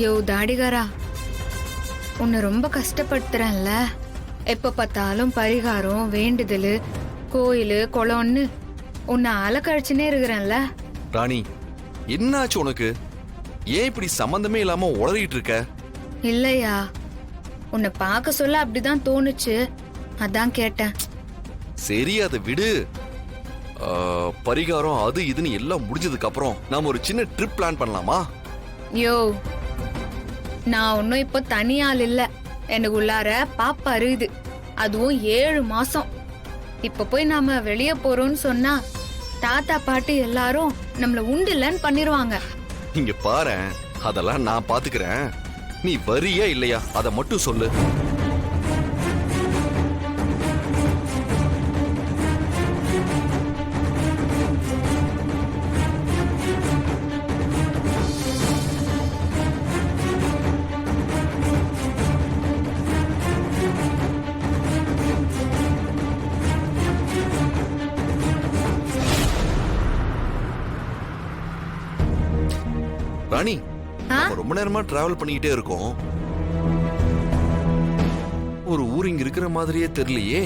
யோ தாடிகாரா, உன்னை ரொம்ப கஷ்டப்படுத்துறேன்ல. எப்ப பார்த்தாலும் பரிகாரம், வேண்டுதல், கோயிலு குளம்னு உன்னை அலக்கழிச்சுனே இருக்கிறேன்ல. ராணி, என்னாச்சு உனக்கு? ஏன் இப்படி சம்பந்தமே இல்லாம உளறிட்டு இருக்க? இல்லையா, உன்னை பார்க்க சொல்ல அப்படிதான் தோணுச்சு, அதான் கேட்டேன். சரி, அதை விடு. பரிகாரம் அது இதுன்னு எல்லாம் முடிஞ்சதுக்கு அப்புறம் நாம ஒரு சின்ன ட்ரிப் பிளான் பண்ணலாமா? யோ, நான் ஒன்னும் இப்போ தனியால் இல்ல. எனக்கு உள்ளார பாப்பா இருக்குது, அதுவும் 7 மாசம். இப்ப போய் நாம வெளியே போறோம்னு சொன்னா தாத்தா பாட்டி எல்லாரும் நம்மள உண்டில்லன்னு பண்ணிருவாங்க. இங்க பாரு, அதெல்லாம் நான் பாத்துக்கிறேன். நீ வரியா இல்லையா அத மட்டும் சொல்லு. ராணி, நம்ம ரொம்ப நேரமா டிராவல் பண்ணிக்கிட்டே இருக்கோம். ஒரு ஊர் இங்க இருக்கிற மாதிரியே தெரியலையே.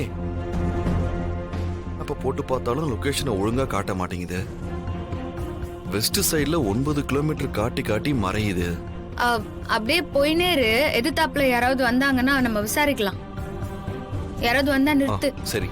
அப்ப போட்டு பார்த்தாலும் லொகேஷனை ஒழுங்கா காட்ட மாட்டேங்குது. வெஸ்ட் சைடுல 9 கிலோமீட்டர் காட்டி காட்டி மறையுது. அப்படியே போயினேரு. எதிர்த்தாப்புல யாராவது வந்தாங்கன்னா நம்ம விசாரிக்கலாம். யாராவது வந்தா நிறுத்து. சரி.